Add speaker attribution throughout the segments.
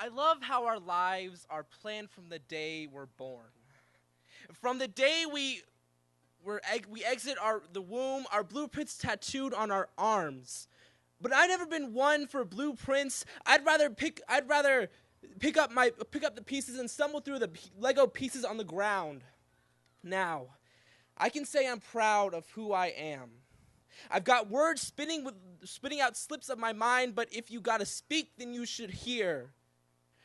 Speaker 1: I love how our lives are planned from the day we're born. From the day we exit the womb, our blueprints tattooed on our arms. But I've never been one for blueprints. I'd rather pick up the pieces and stumble through the Lego pieces on the ground. Now, I can say I'm proud of who I am. I've got words spitting out slips of my mind, but if you gotta speak, then you should hear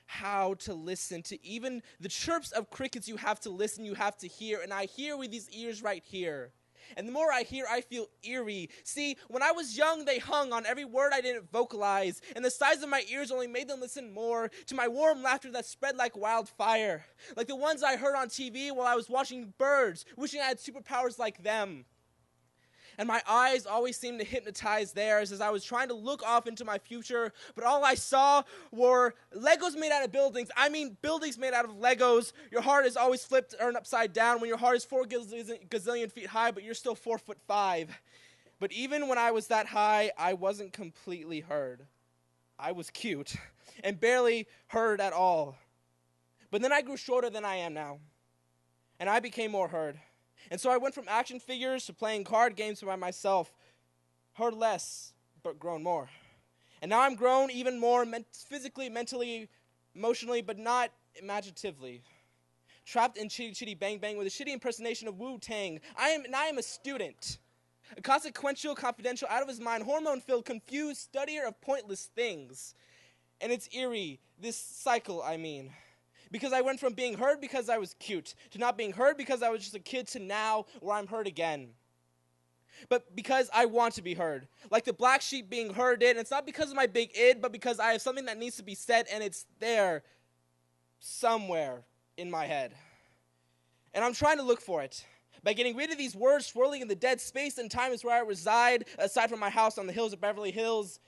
Speaker 1: how to listen to even the chirps of crickets. You have to listen, you have to hear, and I hear with these ears right here. And the more I hear, I feel eerie. See, when I was young, they hung on every word I didn't vocalize, and the size of my ears only made them listen more to my warm laughter that spread like wildfire, like the ones I heard on TV while I was watching birds, wishing I had superpowers like them. And my eyes always seemed to hypnotize theirs as I was trying to look off into my future, but all I saw were Legos made out of buildings. I mean, buildings made out of Legos. Your heart is always flipped or upside down when your heart is 4 gazillion feet high, but you're still 4'5". But even when I was that high, I wasn't completely heard. I was cute and barely heard at all. But then I grew shorter than I am now, and I became more heard. And so I went from action figures to playing card games by myself. Heard less, but grown more. And now I'm grown even more physically, mentally, emotionally, but not imaginatively. Trapped in Chitty Chitty Bang Bang with a shitty impersonation of Wu-Tang. I am a student. A consequential, confidential, out of his mind, hormone-filled, confused studier of pointless things. And it's eerie, this cycle, I mean. Because I went from being heard because I was cute, to not being heard because I was just a kid, to now where I'm heard again. But because I want to be heard. Like the black sheep being heard did, and it's not because of my big id, but because I have something that needs to be said, and it's there somewhere in my head. And I'm trying to look for it. By getting rid of these words swirling in the dead space and time is where I reside, aside from my house on the hills of Beverly Hills,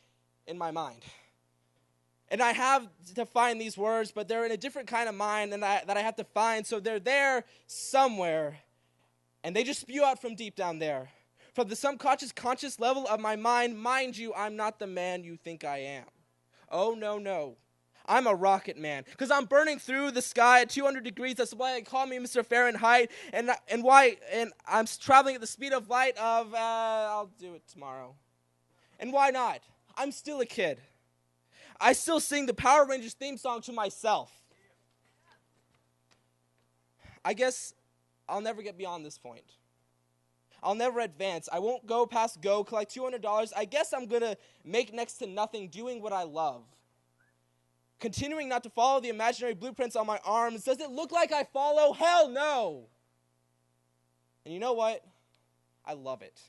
Speaker 1: in my mind. And I have to find these words, but they're in a different kind of mind that I have to find. So they're there somewhere, and they just spew out from deep down there. From the subconscious, conscious level of my mind, mind you, I'm not the man you think I am. Oh, no. I'm a rocket man, because I'm burning through the sky at 200 degrees. That's why they call me Mr. Fahrenheit, and I'm traveling at the speed of light of, I'll do it tomorrow. And why not? I'm still a kid. I still sing the Power Rangers theme song to myself. I guess I'll never get beyond this point. I'll never advance. I won't go past go, collect $200. I guess I'm going to make next to nothing doing what I love. Continuing not to follow the imaginary blueprints on my arms. Does it look like I follow? Hell no. And you know what? I love it.